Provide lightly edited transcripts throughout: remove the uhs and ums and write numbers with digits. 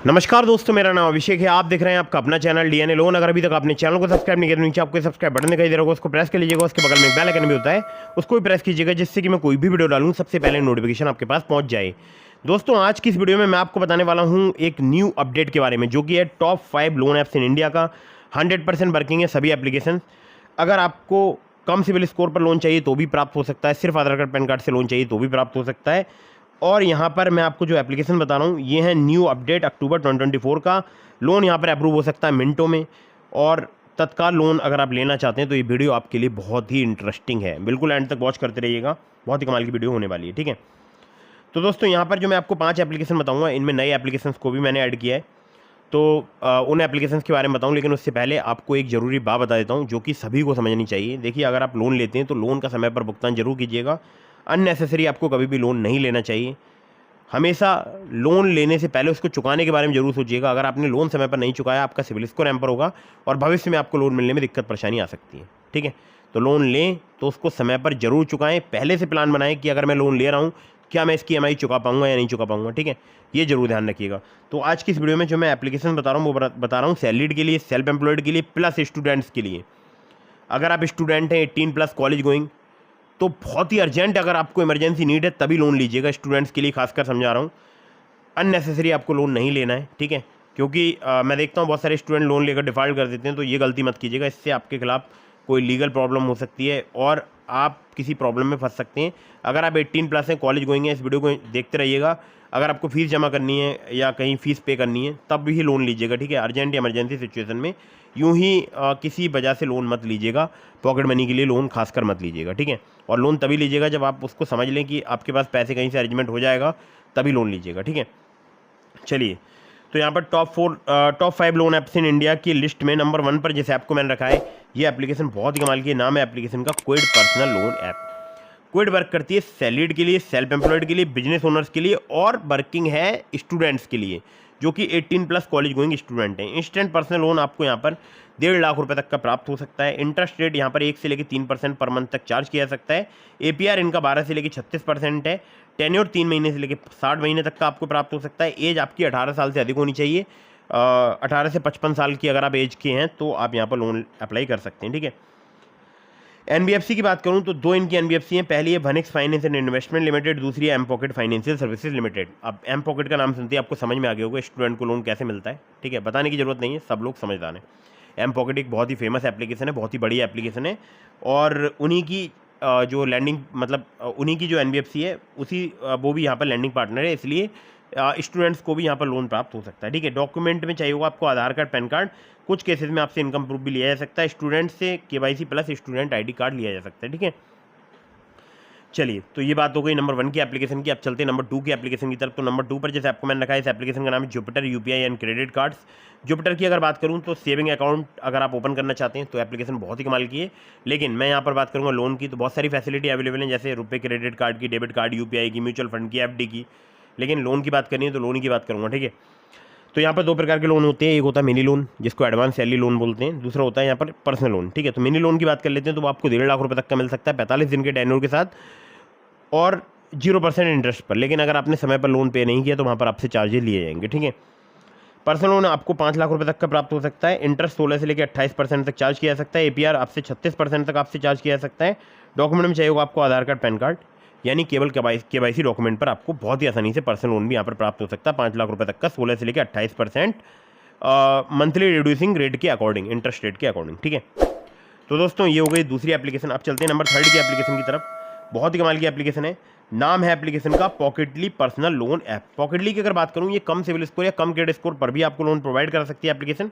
नमस्कार दोस्तों, मेरा नाम अभिषेक है। आप देख रहे हैं आपका अपना चैनल डीएनए लोन। अगर अभी तक आपने चैनल को सब्सक्राइब नहीं किया तो नीचे आपको सब्सक्राइब बटन दिखाई दे रहा होगा, उसको प्रेस कर लीजिएगा। उसके बगल में बेल आइकन भी होता है, उसको भी प्रेस कीजिएगा, जिससे कि मैं कोई भी वीडियो डालूं सबसे पहले नोटिफिकेशन आपके पास पहुंच जाए। दोस्तों, आज की इस वीडियो में मैं आपको बताने वाला हूं एक न्यू अपडेट के बारे में, जो कि है top 5 loan apps in India का। 100% वर्किंग है सभी एप्लीकेशन। अगर आपको कम सिविल स्कोर पर लोन चाहिए तो भी प्राप्त हो सकता है, सिर्फ आधार कार्ड पैन कार्ड से लोन चाहिए तो भी प्राप्त हो सकता है। और यहाँ पर मैं आपको जो एप्लीकेशन बता रहा हूँ ये है न्यू अपडेट अक्टूबर 2024 का। लोन यहाँ पर अप्रूव हो सकता है मिनटों में, और तत्काल लोन अगर आप लेना चाहते हैं तो ये वीडियो आपके लिए बहुत ही इंटरेस्टिंग है। बिल्कुल एंड तक वॉच करते रहिएगा, बहुत ही कमाल की वीडियो होने वाली है। ठीक है, तो दोस्तों यहाँ पर जो मैं आपको 5 एप्लीकेशन बताऊँगा, इनमें नए एप्लीकेशंस को भी मैंने ऐड किया है। तो उन एप्लीकेशंस के बारे में बताऊँ, लेकिन उससे पहले आपको एक ज़रूरी बात बता देता हूँ जो कि सभी को समझनी चाहिए। देखिए, अगर आप लोन लेते हैं तो लोन का समय पर भुगतान जरूर कीजिएगा। अननेसेसरी आपको कभी भी लोन नहीं लेना चाहिए। हमेशा लोन लेने से पहले उसको चुकाने के बारे में जरूर सोचिएगा। अगर आपने लोन समय पर नहीं चुकाया, आपका सिविल स्कोर हैम्पर होगा और भविष्य में आपको लोन मिलने में दिक्कत परेशानी आ सकती है। ठीक है, तो लोन लें तो उसको समय पर जरूर चुकाएं। पहले से प्लान बनाएं कि अगर मैं लोन ले रहा हूं, क्या मैं इसकी EMI चुका पाऊंगा या नहीं चुका पाऊंगा। ठीक है, ये जरूर ध्यान रखिएगा। तो आज की इस वीडियो में जो मैं एप्लीकेशन बता रहा हूँ वो बता रहा हूँ सैलरीड के लिए, सेल्फ एम्प्लॉयड के लिए, प्लस स्टूडेंट्स के लिए। अगर आप स्टूडेंट हैं 18+ कॉलेज गोइंग, तो बहुत ही अर्जेंट, अगर आपको इमरजेंसी नीड है तभी लोन लीजिएगा। स्टूडेंट्स के लिए खासकर समझा रहा हूँ, अननेसेसरी आपको लोन नहीं लेना है। ठीक है, क्योंकि मैं देखता हूँ बहुत सारे स्टूडेंट लोन लेकर डिफ़ॉल्ट कर देते हैं, तो ये गलती मत कीजिएगा। इससे आपके खिलाफ कोई लीगल प्रॉब्लम हो सकती है और आप किसी प्रॉब्लम में फंस सकते हैं। अगर आप 18+ हैं, कॉलेज गोइंग हैं, इस वीडियो को देखते रहिएगा। अगर आपको फीस जमा करनी है या कहीं फ़ीस पे करनी है तब भी लोन लीजिएगा। ठीक है, अर्जेंट या इमरजेंसी सिचुएशन में यूं ही किसी वजह से लोन मत लीजिएगा। पॉकेट मनी के लिए लोन खासकर मत लीजिएगा। ठीक है, और लोन तभी लीजिएगा जब आप उसको समझ लें कि आपके पास पैसे कहीं से अरेंजमेंट हो जाएगा, तभी लोन लीजिएगा। ठीक है, चलिए, तो यहाँ पर top 5 loan apps in India की लिस्ट में नंबर 1 पर जिस ऐप को मैंने रखा है, ये एप्लीकेशन बहुत ही कमाल की है। नाम है एप्लीकेशन का Quid personal loan app. Quid work करती है सैलरीड के लिए, सेल्फ एम्प्लॉयड के लिए, बिजनेस ओनर्स के लिए, और वर्किंग है स्टूडेंट्स के लिए जो कि 18+ कॉलेज गोइंग स्टूडेंट हैं। इंस्टेंट पर्सनल लोन आपको यहाँ पर 1.5 लाख रुपए तक का प्राप्त हो सकता है। इंटरेस्ट रेट यहाँ पर 1 से लेकर 3% पर मंथ तक चार्ज किया जा सकता है। APR इनका 12 से लेकर 36% है। टेन्योर 3 महीने से लेकर 60 महीने तक का आपको प्राप्त हो सकता है। एज आपकी 18 साल से अधिक होनी चाहिए। 18 से 55 साल की अगर आप एज के हैं तो आप यहाँ पर लोन अप्लाई कर सकते हैं। ठीक है, NBFC की बात करूं तो 2 इनकी NBFC हैं। पहली है वनिक्स फाइनेंस एंड इन्वेस्टमेंट लिमिटेड, दूसरी है M Pokket financial services limited. अब एम पॉकेट का नाम सुनते ही आपको समझ में आ गया होगा स्टूडेंट को लोन कैसे मिलता है। ठीक है, बताने की जरूरत नहीं है, सब लोग समझदार हैं। एम पॉकेट एक बहुत ही फेमस एप्लीकेशन है, बहुत ही बड़ी एप्लीकेशन है, और उन्हीं की जो लैंडिंग मतलब उन्हीं की जो NBFC है उसी वो भी यहाँ पर लैंडिंग पार्टनर है, इसलिए स्टूडेंट्स को भी यहाँ पर लोन प्राप्त हो सकता है। ठीक है, डॉक्यूमेंट में चाहिए होगा आपको आधार कार्ड, पैन कार्ड, कुछ केसेस में आपसे इनकम प्रूफ भी लिया जा सकता है। स्टूडेंट से KYC plus student ID card लिया जा सकता है। ठीक है, चलिए, तो ये बात हो गई नंबर 1 की एप्लीकेशन की। अब चलते हैं नंबर 2 की एप्लीकेशन की तरफ। तो नंबर 2 पर जैसे आपको मैंने रखा है, इस एप्लीकेशन का नाम है Jupiter UPI and credit cards. Jupiter की अगर बात करूं तो सेविंग अकाउंट अगर आप ओपन करना चाहते हैं तो एप्लीकेशन बहुत ही कमाल की है। लेकिन मैं यहाँ पर बात करूँगा लोन की, तो बहुत सारी फैसिलिटी अवेलेबल है, जैसे रुपये क्रेडिट कार्ड की, डेबिट कार्ड, UPI की, म्यूचुअल फंड की, FD की। लेकिन लोन की बात करनी है तो लोन की बात करूँगा। ठीक है, तो यहाँ पर 2 प्रकार के लोन होते हैं। एक होता है मिनी लोन, जिसको एडवांस सैलरी लोन बोलते हैं। दूसरा होता है यहाँ पर पर्सनल लोन। ठीक है, तो मिनी लोन की बात कर लेते हैं तो वो आपको 1.5 लाख रुपए तक का मिल सकता है 45 दिन के टेन्योर के साथ और 0% इंटरेस्ट पर। लेकिन अगर आपने समय पर लोन पे नहीं किया तो वहाँ पर आपसे चार्जेस लिए जाएंगे। ठीक है, पर्सनल लोन आपको 5 लाख रुपए तक का प्राप्त हो सकता है। इंटरेस्ट 16 से लेकर 28% तक चार्ज किया जा सकता है। APR आपसे 36% तक आपसे चार्ज किया जा सकता है। डॉक्यूमेंट में चाहिए होगा आपको आधार कार्ड, पैन कार्ड, यानी केवल KYC डॉक्यूमेंट पर आपको बहुत ही आसानी से पर्सनल लोन भी यहाँ पर प्राप्त हो सकता है 5 लाख रुपए तक का, 16 से लेकर 28% मंथली रिड्यूसिंग रेट के अकॉर्डिंग, इंटरेस्ट रेट के अकॉर्डिंग। ठीक है, तो दोस्तों ये हो गई दूसरी एप्लीकेशन। अब चलते हैं नंबर 3 की एप्लीकेशन की तरफ। बहुत ही कमाल की एप्लीकेशन है। नाम है एप्लीकेशन का पॉकेटली पर्सनल लोन ऐप। पॉकेटली की अगर बात करूँ, ये कम सिविल स्कोर या कम क्रेडिट स्कोर पर भी आपको लोन प्रोवाइड कर सकती है एप्लीकेशन।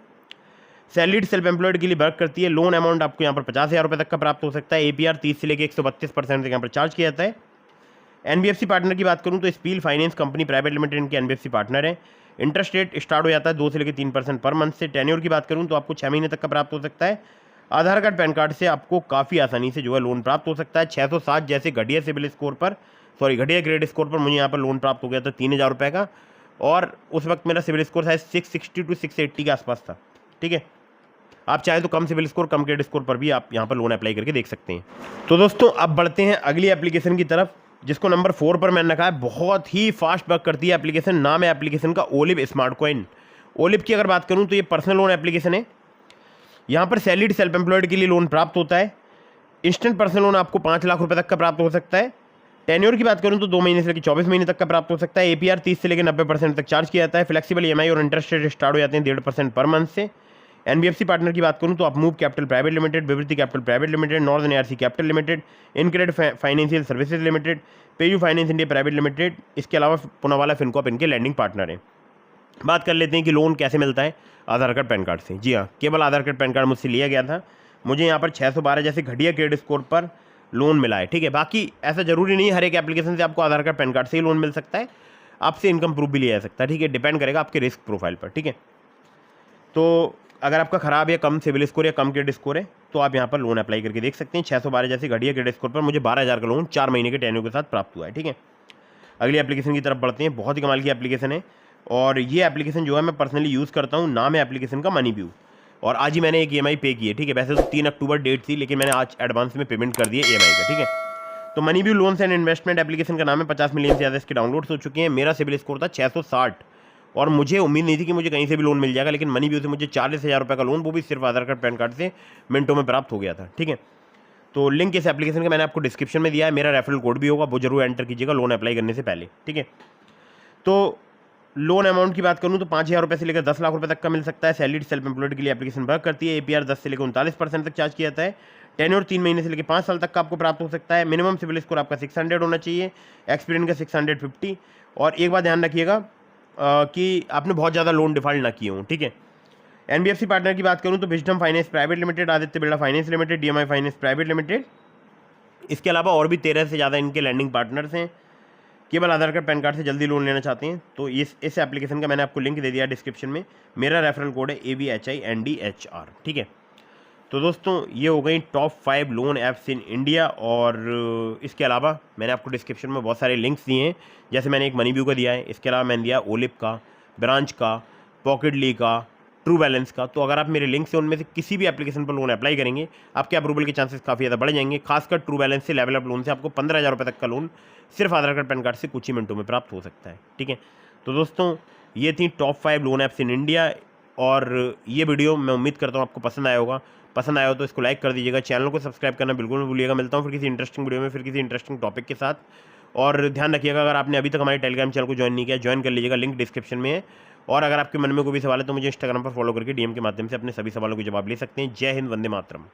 सैलरीड सेल्फ एम्प्लॉयड के लिए वर्क करती है। लोन अमाउंट आपको यहाँ पर 50,000 रुपये तक का प्राप्त हो सकता है। APR 30 से लेकर 132% तक यहाँ पर चार्ज किया जाता है। NBFC पार्टनर की बात करूँ तो spill finance company private limited इनके NBFC पार्टनर है। इंटरेस्ट रेट स्टार्ट हो जाता है 2 से लेकर 3% पर मंथ से। टेन्योर की बात करूँ तो आपको 6 महीने तक का प्राप्त हो सकता है। आधार कार्ड, पैन कार्ड से आपको काफ़ी आसानी से जो है लोन प्राप्त हो सकता है। 607 जैसे घटिया सिविल स्कोर पर, घटिया क्रेडिट स्कोर पर मुझे यहाँ पर लोन प्राप्त हो गया था 3,000 रुपये का, और उस वक्त मेरा सिविल स्कोर शायद 660 to 680 के आसपास था। ठीक है, आप चाहे तो कम सिविल स्कोर, कम क्रेडिट स्कोर पर भी आप यहाँ पर लोन अप्लाई करके देख सकते हैं। तो दोस्तों अब बढ़ते हैं अगली एप्लीकेशन की तरफ, जिसको नंबर 4 पर मैंने रखा है। बहुत ही फास्ट वर्क करती है एप्लीकेशन। नाम है एप्लीकेशन का ओलिव स्मार्ट कॉइन। ओलिप की अगर बात करूँ तो ये पर्सनल लोन एप्लीकेशन है। यहाँ पर सैलरीड सेल्फ एम्प्लॉयड के लिए लोन प्राप्त होता है। इंस्टेंट पर्सनल लोन आपको 5 लाख रुपए तक का प्राप्त हो सकता है। टेन्योर की बात करूँ तो 2 महीने से लेकर 24 महीने तक का प्राप्त हो सकता है। एपीआर 30 से लेकर 90% तक चार्ज किया जाता है। फ्लेक्सिबल ईएमआई और इंटरेस्ट रेट स्टार्ट हो जाते हैं 1.5% पर मंथ से। एनबीएफसी पार्टनर की बात करूँ तो आप Move Capital Private Limited, Vivriti Capital Private Limited, Northern ARC Capital Limited, InCred Financial services Limited, PayU Finance India Private Limited, इसके अलावा पूनावाला फिनकॉप इनके लैंडिंग पार्टनर हैं। बात कर लेते हैं कि लोन कैसे मिलता है। आधार कार्ड पैन कार्ड से। जी हाँ, केवल आधार कार्ड पैन कार्ड मुझसे लिया गया था, मुझे यहाँ पर 612 जैसे घटिया क्रेडिट स्कोर पर लोन मिला है। ठीक है, बाकी ऐसा जरूरी नहीं हर एक एप्लीकेशन से आपको आधार कार्ड पैन कार्ड से ही लोन मिल सकता है, आपसे इनकम प्रूफ भी लिया जा सकता है। ठीक है, डिपेंड करेगा आपके रिस्क प्रोफाइल पर। ठीक है, तो अगर आपका खराब या कम सिविल स्कोर या कम क्रेडिट स्कोर है तो आप यहाँ पर लोन अप्लाई करके देख सकते हैं। 612 जैसे घटिया क्रेडिट स्कोर पर मुझे 12,000 का लोन 4 महीने के टेन्योर के साथ प्राप्त हुआ है। ठीक है, अगली एप्लीकेशन की तरफ बढ़ते हैं। बहुत ही कमाल की एप्लीकेशन है और ये एप्लीकेशन जो है मैं पर्सनली यूज़ करता हूँ। नाम है एप्लीकेशन का मनी व्यू और आज ही मैंने एक ईएमआई पे की है। ठीक है, वैसे तो 3 अक्टूबर डेट थी लेकिन मैंने आज एडवांस में पेमेंट कर दिया ईएमआई का। ठीक है, तो money view loans and investment application का नाम है। 50 मिलियन से ज़्यादा इसके डाउनलोड्स हो चुके हैं। मेरा सिविल स्कोर था 660 और मुझे उम्मीद नहीं थी कि मुझे कहीं से भी लोन मिल जाएगा, लेकिन मनी व्यू से मुझे 40,000 रुपये का लोन, वो भी सिर्फ आधार कार्ड पैन कार्ड से मिनटों में प्राप्त हो गया था। ठीक है, तो लिंक इस एप्लीकेशन का मैंने आपको डिस्क्रिप्शन में दिया है। मेरा रेफरल कोड भी होगा, वो जरूर एंटर कीजिएगा लोन अप्लाई करने से पहले। ठीक है, तो लोन अमाउंट की बात करूं तो 5,000 रुपये से लेकर 10 लाख रुपए तक का मिल सकता है। सैलरीड सेल्फ एम्प्लॉयड के लिए एप्लीकेशन वर्क करती है। एपीआर 10 से लेकर 39% तक चार्ज किया जाता है। टेन्योर 3 महीने से लेकर 5 साल तक का आपको प्राप्त हो सकता है। मिनिमम सिविल स्कोर आपका 600 होना चाहिए, एक्सपीरियंस का 650। और एक बात ध्यान रखिएगा कि आपने बहुत ज़्यादा लोन डिफॉल्ट ना किए हों। ठीक है, एनबीएफसी पार्टनर की बात करूं तो wisdom finance private limited, Aditya Birla finance limited, DMI finance private Limited, इसके अलावा और भी 13 से ज़्यादा इनके लैंडिंग पार्टनर्स हैं। केवल आधार कार्ड पैन कार्ड से जल्दी लोन लेना चाहते हैं तो इस एप्लीकेशन का मैंने आपको लिंक दे दिया डिस्क्रिप्शन में। मेरा रेफरल कोड है ABHINDHR। ठीक है, तो दोस्तों ये हो गई top 5 loan apps in India. और इसके अलावा मैंने आपको डिस्क्रिप्शन में बहुत सारे लिंक्स दिए हैं, जैसे मैंने एक मनी व्यू का दिया है, इसके अलावा मैंने दिया ओलिप का, ब्रांच का, पॉकेटली का, ट्रू बैलेंस का। तो अगर आप मेरे लिंक से उनमें से किसी भी एप्लीकेशन पर लोन अप्लाई करेंगे आपके अप्रूवल के चांसेस काफ़ी ज़्यादा बढ़ जाएंगे। खासकर ट्रू बैलेंस से, लेवल अप लोन से आपको 15,000 रुपये तक का लोन सिर्फ आधार कार्ड पैन कार्ड से कुछ ही मिनटों में प्राप्त हो सकता है। ठीक है, तो दोस्तों ये थी top 5 loan apps in India और ये वीडियो मैं उम्मीद करता हूँ आपको पसंद आया होगा। पसंद आया हो तो इसको लाइक कर दीजिएगा, चैनल को सब्सक्राइब करना बिल्कुल नहीं भूलिएगा। मिलता हूँ फिर किसी इंटरेस्टिंग वीडियो में, फिर किसी इंटरेस्टिंग टॉपिक के साथ। और ध्यान रखिएगा अगर आपने अभी तक हमारे टेलीग्राम चैनल को ज्वाइन नहीं किया, ज्वाइन कर लीजिएगा, लिंक डिस्क्रिप्शन में है। और अगर आपके मन में कोई भी सवाल है तो मुझे इंस्टाग्राम पर फॉलो करके डीएम के माध्यम से अपने सभी सवालों के जवाब ले सकते हैं। जय हिंद, वंदे मातरम।